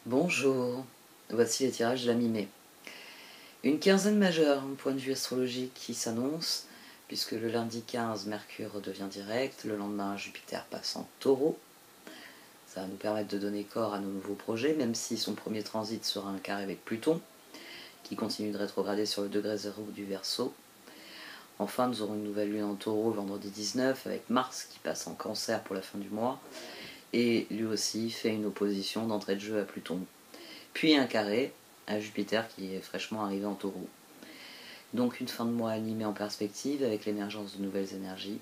Bonjour, voici les tirages de la mi-mai. Une quinzaine majeure, un point de vue astrologique qui s'annonce, puisque le lundi 15, Mercure redevient direct, le lendemain, Jupiter passe en Taureau. Ça va nous permettre de donner corps à nos nouveaux projets, même si son premier transit sera un carré avec Pluton, qui continue de rétrograder sur le degré 0 du Verseau. Enfin, nous aurons une nouvelle lune en Taureau vendredi 19, avec Mars qui passe en Cancer pour la fin du mois, et lui aussi fait une opposition d'entrée de jeu à Pluton. Puis un carré à Jupiter qui est fraîchement arrivé en Taureau. Donc une fin de mois animée en perspective avec l'émergence de nouvelles énergies.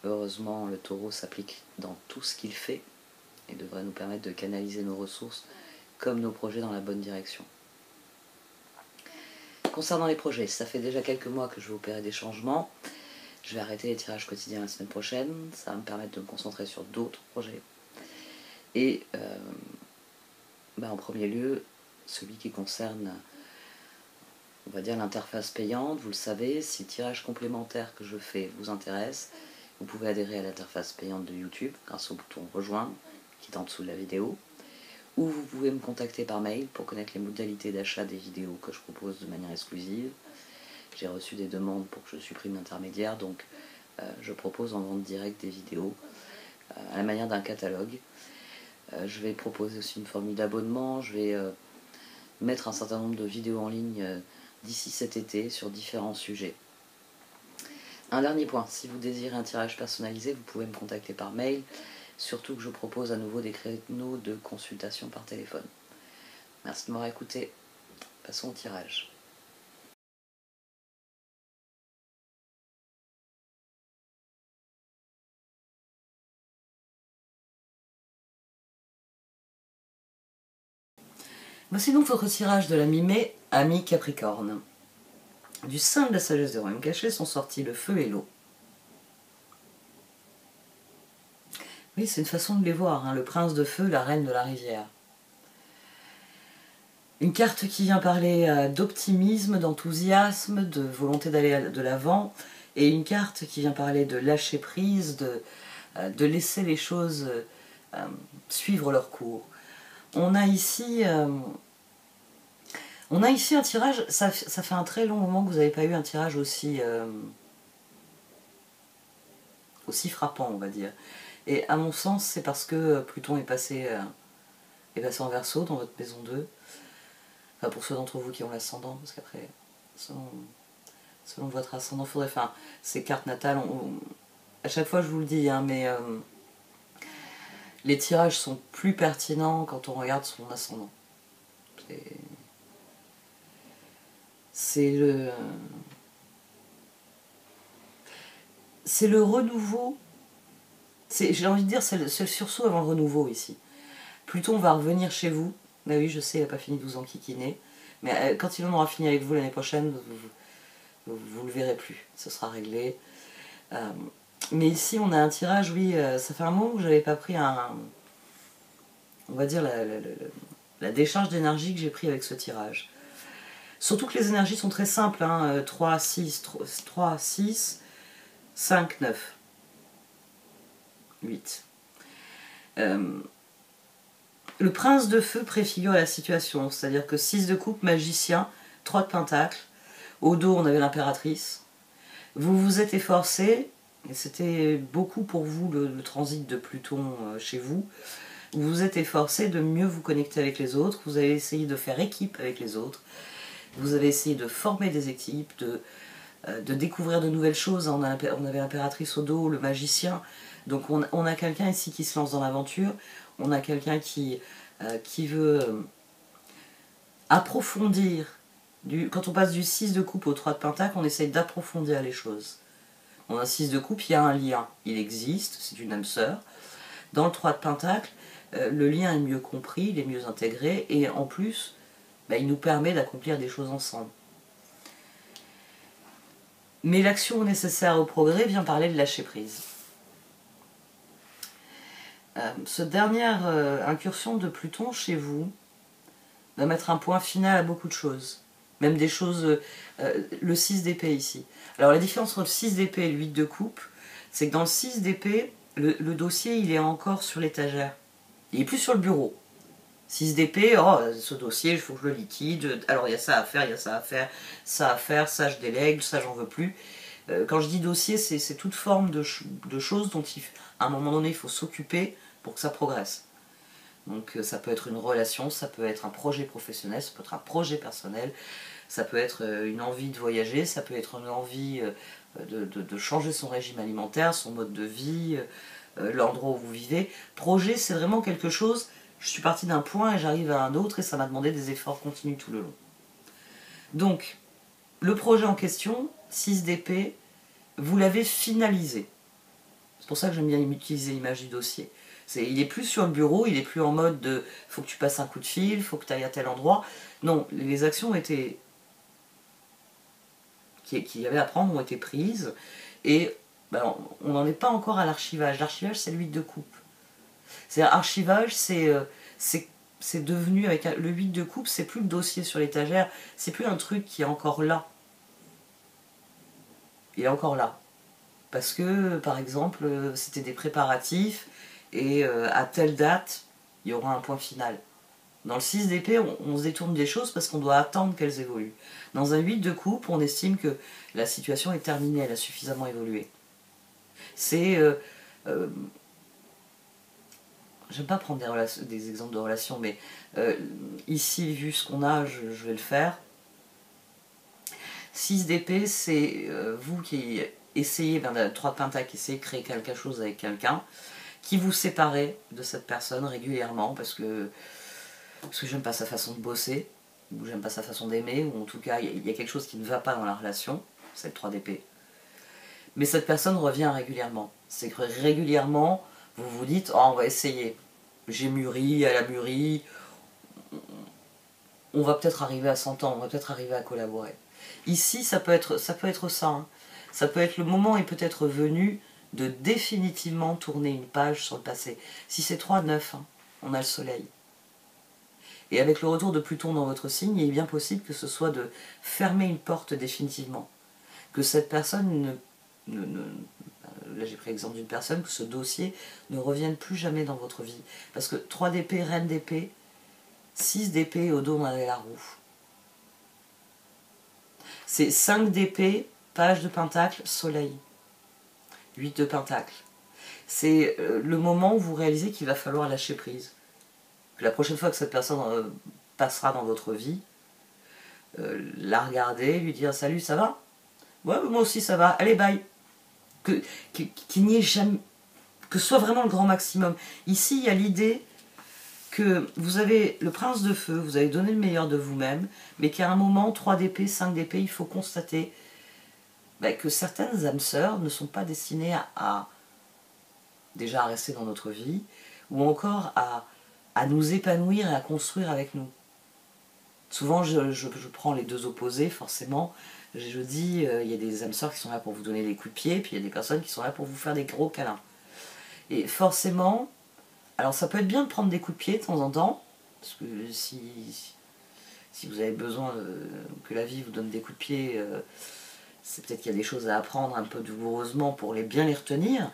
Heureusement, le Taureau s'applique dans tout ce qu'il fait et devrait nous permettre de canaliser nos ressources comme nos projets dans la bonne direction. Concernant les projets, ça fait déjà quelques mois que je vais opérer des changements. Je vais arrêter les tirages quotidiens la semaine prochaine. Ça va me permettre de me concentrer sur d'autres projets. Et en premier lieu, celui qui concerne, on va dire, l'interface payante. Vous le savez, si le tirage complémentaire que je fais vous intéresse, vous pouvez adhérer à l'interface payante de YouTube grâce au bouton rejoindre qui est en dessous de la vidéo, ou vous pouvez me contacter par mail pour connaître les modalités d'achat des vidéos que je propose de manière exclusive. J'ai reçu des demandes pour que je supprime l'intermédiaire, donc je propose en vente directe des vidéos à la manière d'un catalogue. Je vais proposer aussi une formule d'abonnement, je vais mettre un certain nombre de vidéos en ligne d'ici cet été sur différents sujets. Un dernier point, si vous désirez un tirage personnalisé, vous pouvez me contacter par mail, surtout que je propose à nouveau des créneaux de consultation par téléphone. Merci de m'avoir écouté. Passons au tirage. Voici donc votre tirage de la mi-mai, ami Capricorne. Du sein de la sagesse des royaumes cachés sont sortis le feu et l'eau. Oui, c'est une façon de les voir, hein, le prince de feu, la reine de la rivière. Une carte qui vient parler d'optimisme, d'enthousiasme, de volonté d'aller de l'avant, et une carte qui vient parler de lâcher prise, de laisser les choses suivre leur cours. On a ici un tirage, ça fait un très long moment que vous n'avez pas eu un tirage aussi frappant, on va dire. Et à mon sens, c'est parce que Pluton est passé en Verseau dans votre maison 2. Enfin, pour ceux d'entre vous qui ont l'ascendant, parce qu'après, selon votre ascendant, il faudrait... Enfin, ces cartes natales, à chaque fois je vous le dis, hein, mais les tirages sont plus pertinents quand on regarde son ascendant. C'est le renouveau. J'ai envie de dire, c'est le sursaut avant le renouveau ici. Pluton va revenir chez vous. Mais oui, je sais, il n'a pas fini de vous enquiquiner. Mais quand il en aura fini avec vous l'année prochaine, vous le verrez plus. Ce sera réglé. Mais ici, on a un tirage, oui, ça fait un moment que je n'avais pas pris on va dire la décharge d'énergie que j'ai pris avec ce tirage. Surtout que les énergies sont très simples, hein, 3, 6, 5, 9, 8. Le prince de feu préfigure la situation, c'est-à-dire que 6 de coupe, magicien, 3 de pentacle, au dos on avait l'impératrice. Vous vous êtes efforcé, et c'était beaucoup pour vous le transit de Pluton chez vous, vous vous êtes efforcé de mieux vous connecter avec les autres, vous avez essayé de faire équipe avec les autres, vous avez essayé de former des équipes, de découvrir de nouvelles choses. On avait l'impératrice au dos, le magicien, donc on a quelqu'un ici qui se lance dans l'aventure, on a quelqu'un qui veut approfondir. Quand on passe du 6 de coupe au 3 de pentacle, on essaye d'approfondir les choses. Dans un 6 de coupe, il y a un lien, il existe, c'est une âme sœur. Dans le 3 de pentacle, le lien est mieux compris, il est mieux intégré, et en plus, il nous permet d'accomplir des choses ensemble. Mais l'action nécessaire au progrès vient parler de lâcher prise. Cette dernière incursion de Pluton chez vous va mettre un point final à beaucoup de choses. Même des choses... le 6 d'épée ici. Alors la différence entre le 6 d'épée et le 8 de coupe, c'est que dans le 6 d'épée, le dossier il est encore sur l'étagère. Il n'est plus sur le bureau. 6 d'épée, oh, ce dossier, il faut que je le liquide, alors il y a ça à faire, il y a ça à faire, ça je délègue, ça j'en veux plus. Quand je dis dossier, c'est toute forme de choses dont à un moment donné il faut s'occuper pour que ça progresse. Donc ça peut être une relation, ça peut être un projet professionnel, ça peut être un projet personnel, ça peut être une envie de voyager, ça peut être une envie de changer son régime alimentaire, son mode de vie, l'endroit où vous vivez. Projet, c'est vraiment quelque chose, je suis partie d'un point et j'arrive à un autre et ça m'a demandé des efforts continus tout le long. Donc, le projet en question, 6 d'épée, vous l'avez finalisé. C'est pour ça que j'aime bien utiliser l'image du dossier. Il est plus sur le bureau, il est plus en mode de faut que tu passes un coup de fil, faut que tu ailles à tel endroit. Non, les actions étaient qu'il y avait à prendre ont été prises et ben, on n'en est pas encore à l'archivage. L'archivage, c'est le 8 de coupe. C'est-à-dire, archivage, c'est devenu, avec le 8 de coupe, c'est plus le dossier sur l'étagère, c'est plus un truc qui est encore là. Il est encore là. Parce que, par exemple, c'était des préparatifs, et à telle date, il y aura un point final. Dans le 6 d'épée, on se détourne des choses parce qu'on doit attendre qu'elles évoluent. Dans un 8 de coupe, on estime que la situation est terminée, elle a suffisamment évolué. C'est... j'aime pas prendre des exemples de relations, mais ici, vu ce qu'on a, je vais le faire. 6 d'épée, c'est vous qui essayez, 3 de pentacle, qui essayez de créer quelque chose avec quelqu'un, qui vous séparez de cette personne régulièrement, parce que j'aime pas sa façon de bosser, ou j'aime pas sa façon d'aimer, ou en tout cas, il y a quelque chose qui ne va pas dans la relation, c'est le 3 d'épée. Mais cette personne revient régulièrement. C'est que régulièrement, vous vous dites, oh, on va essayer. J'ai mûri, elle a mûri, on va peut-être arriver à s'entendre, on va peut-être arriver à collaborer. Ici, ça peut être ça. Hein. Ça peut être le moment est peut-être venu de définitivement tourner une page sur le passé. Si c'est 3-9, hein, on a le soleil. Et avec le retour de Pluton dans votre signe, il est bien possible que ce soit de fermer une porte définitivement. Que cette personne là j'ai pris l'exemple d'une personne, que ce dossier ne revienne plus jamais dans votre vie. Parce que 3 d'épée, reine d'épée, 6 d'épée, au dos on avait la roue. C'est 5 d'épée, page de pentacle, soleil. 8 de pentacle. C'est le moment où vous réalisez qu'il va falloir lâcher prise. Que la prochaine fois que cette personne passera dans votre vie, la regarder, lui dire salut, ça va? Ouais, moi aussi ça va, allez bye. Qu'il n'y ait jamais, que ce soit vraiment le grand maximum. Ici, il y a l'idée que vous avez le prince de feu, vous avez donné le meilleur de vous-même, mais qu'à un moment, 3 d'épée, 5 d'épée, il faut constater que certaines âmes sœurs ne sont pas destinées déjà à rester dans notre vie, ou encore à nous épanouir et à construire avec nous. Souvent, je prends les deux opposés, forcément. Je dis, il y a des âmes sœurs qui sont là pour vous donner des coups de pied, puis il y a des personnes qui sont là pour vous faire des gros câlins. Et forcément, alors ça peut être bien de prendre des coups de pied de temps en temps, parce que si vous avez besoin que la vie vous donne des coups de pied, c'est peut-être qu'il y a des choses à apprendre un peu douloureusement pour bien les retenir.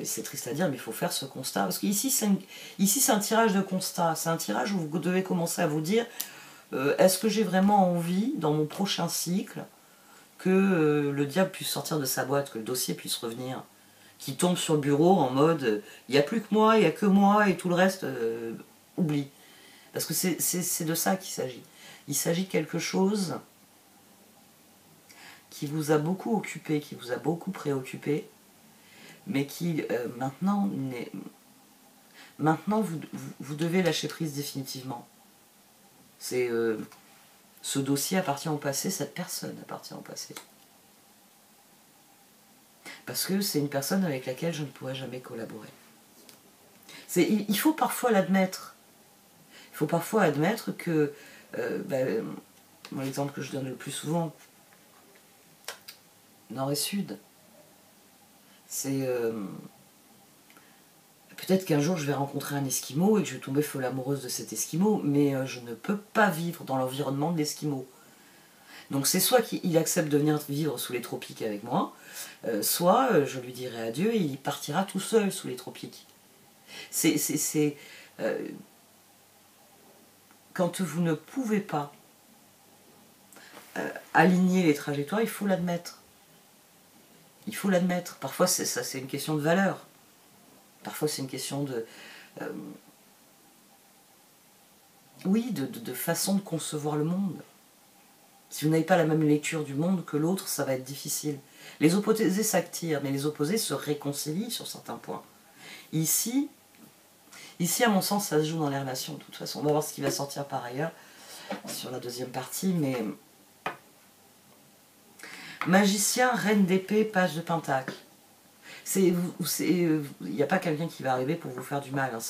C'est triste à dire, mais il faut faire ce constat. Parce qu'ici, c'est un tirage de constat. C'est un tirage où vous devez commencer à vous dire est-ce que j'ai vraiment envie, dans mon prochain cycle, que le diable puisse sortir de sa boîte, que le dossier puisse revenir, qui tombe sur le bureau en mode il n'y a plus que moi, il n'y a que moi, et tout le reste, oublie. Parce que c'est de ça qu'il s'agit. Il s'agit de quelque chose qui vous a beaucoup occupé, qui vous a beaucoup préoccupé, mais qui maintenant, vous devez lâcher prise définitivement. C'est ce dossier appartient au passé, cette personne appartient au passé. Parce que c'est une personne avec laquelle je ne pourrai jamais collaborer. Il faut parfois l'admettre. Il faut parfois admettre que, l'exemple que je donne le plus souvent, Nord et Sud, c'est peut-être qu'un jour je vais rencontrer un Esquimau et que je vais tomber folle amoureuse de cet Esquimau, mais je ne peux pas vivre dans l'environnement de l'Esquimau. Donc c'est soit qu'il accepte de venir vivre sous les tropiques avec moi, soit je lui dirai adieu et il partira tout seul sous les tropiques. quand vous ne pouvez pas aligner les trajectoires, il faut l'admettre. Il faut l'admettre. Parfois, c'est une question de valeur. Parfois, c'est une question de... oui, de façon de concevoir le monde. Si vous n'avez pas la même lecture du monde que l'autre, ça va être difficile. Les opposés s'attirent, mais les opposés se réconcilient sur certains points. Ici, à mon sens, ça se joue dans les relations, de toute façon. On va voir ce qui va sortir par ailleurs sur la deuxième partie, mais... Magicien, reine d'épée, page de pentacle. Il n'y a pas quelqu'un qui va arriver pour vous faire du mal. Hein,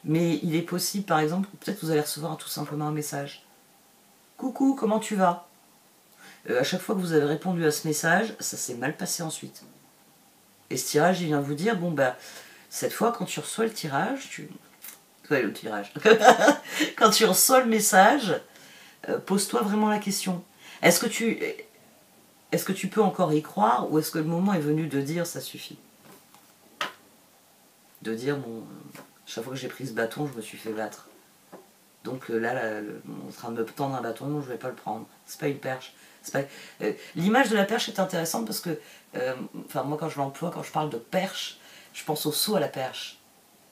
mais il est possible, par exemple, peut-être vous allez recevoir tout simplement un message. Coucou, comment tu vas? À chaque fois que vous avez répondu à ce message, ça s'est mal passé ensuite. Et ce tirage, il vient vous dire, bon bah, cette fois, quand tu reçois le tirage, quand tu reçois le message, pose-toi vraiment la question. Est-ce que tu peux encore y croire, ou est-ce que le moment est venu de dire ça suffit? De dire, bon, chaque fois que j'ai pris ce bâton, je me suis fait battre. Donc là, on est en train de me tendre un bâton, non, je ne vais pas le prendre. C'est pas une perche. L'image de la perche est intéressante parce que, moi quand je l'emploie, quand je parle de perche, je pense au saut à la perche.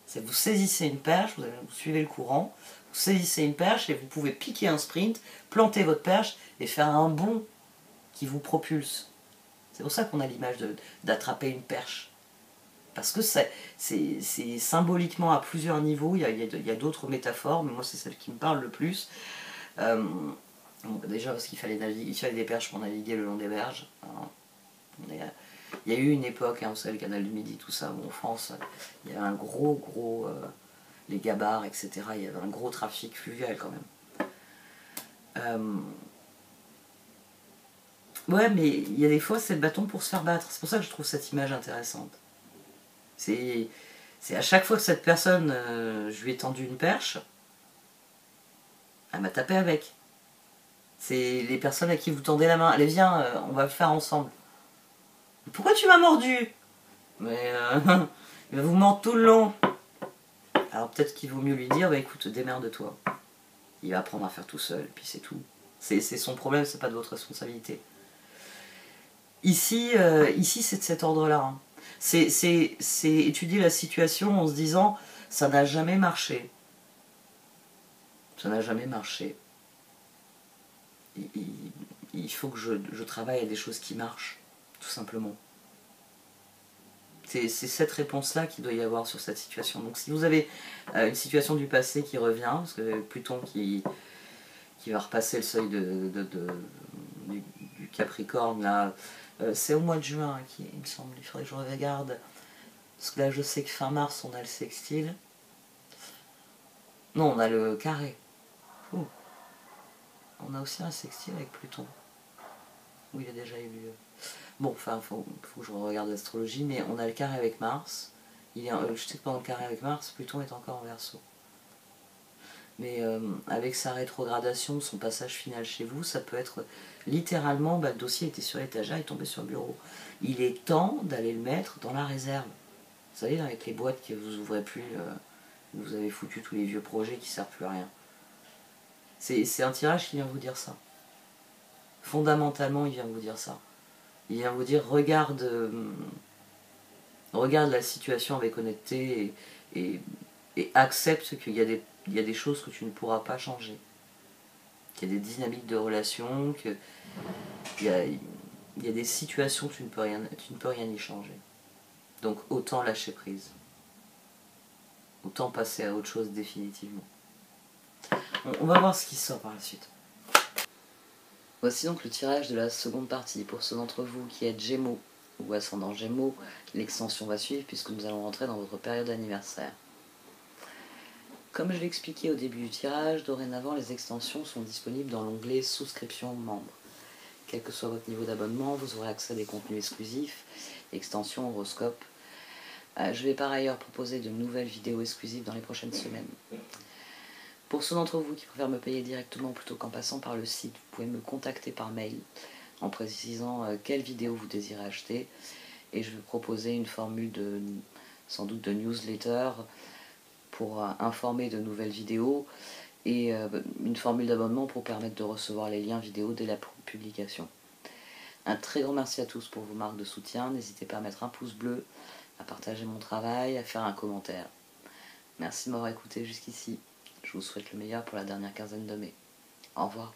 C'est vous saisissez une perche, vous suivez le courant, vous saisissez une perche et vous pouvez piquer un sprint, planter votre perche et faire un bond qui vous propulse. C'est pour ça qu'on a l'image d'attraper une perche. Parce que c'est symboliquement à plusieurs niveaux, il y a d'autres métaphores, mais moi c'est celle qui me parle le plus. Déjà parce qu'il fallait des perches pour naviguer le long des berges. Il y a eu une époque, vous savez, le canal du Midi, tout ça, en France, il y avait un gros, les gabarres, etc., il y avait un gros trafic fluvial quand même. Ouais, mais il y a des fois, c'est le bâton pour se faire battre. C'est pour ça que je trouve cette image intéressante. C'est à chaque fois que cette personne, je lui ai tendu une perche, elle m'a tapé avec. C'est les personnes à qui vous tendez la main. Allez, viens, on va le faire ensemble. Pourquoi tu m'as mordu? Mais il va vous mordre tout le long. Alors peut-être qu'il vaut mieux lui dire, bah écoute, démerde-toi. Il va apprendre à faire tout seul, et puis c'est tout. C'est son problème, c'est pas de votre responsabilité. Ici, c'est de cet ordre-là. Hein. C'est étudier la situation en se disant, ça n'a jamais marché. Ça n'a jamais marché. Il faut que je travaille à des choses qui marchent, tout simplement. C'est cette réponse-là qu'il doit y avoir sur cette situation. Donc si vous avez une situation du passé qui revient, parce que Pluton qui va repasser le seuil du Capricorne, là, c'est au mois de juin, il me semble, il faudrait que je regarde. Parce que là, je sais que fin mars, on a le sextile. Non, on a le carré. Ouh. On a aussi un sextile avec Pluton. Oui, il a déjà eu lieu. Bon, enfin, faut que je regarde l'astrologie, mais on a le carré avec Mars. Je sais que pendant le carré avec Mars, Pluton est encore en Verseau. Mais avec sa rétrogradation, son passage final chez vous, ça peut être littéralement, le dossier était sur l'étagère, il est tombé sur le bureau. Il est temps d'aller le mettre dans la réserve. Vous savez, avec les boîtes que vous ouvrez plus, vous avez foutu tous les vieux projets qui ne servent plus à rien. C'est un tirage qui vient vous dire ça. Fondamentalement, il vient vous dire ça. Il vient vous dire, regarde la situation avec honnêteté et accepte qu'il y a des choses que tu ne pourras pas changer. Qu'il y a des dynamiques de relations, qu'il y a des situations où tu ne peux rien y changer. Donc autant lâcher prise. Autant passer à autre chose définitivement. On va voir ce qui sort par la suite. Voici donc le tirage de la seconde partie. Pour ceux d'entre vous qui êtes Gémeaux ou ascendant Gémeaux, l'extension va suivre puisque nous allons rentrer dans votre période d'anniversaire. Comme je l'ai expliqué au début du tirage, dorénavant les extensions sont disponibles dans l'onglet souscription membre. Quel que soit votre niveau d'abonnement, vous aurez accès à des contenus exclusifs, extensions, horoscopes. Je vais par ailleurs proposer de nouvelles vidéos exclusives dans les prochaines semaines. Pour ceux d'entre vous qui préfèrent me payer directement plutôt qu'en passant par le site, vous pouvez me contacter par mail en précisant quelle vidéo vous désirez acheter et je vais proposer une formule sans doute de newsletter pour informer de nouvelles vidéos et une formule d'abonnement pour permettre de recevoir les liens vidéo dès la publication. Un très grand merci à tous pour vos marques de soutien. N'hésitez pas à mettre un pouce bleu, à partager mon travail, à faire un commentaire. Merci de m'avoir écouté jusqu'ici. Je vous souhaite le meilleur pour la dernière quinzaine de mai. Au revoir.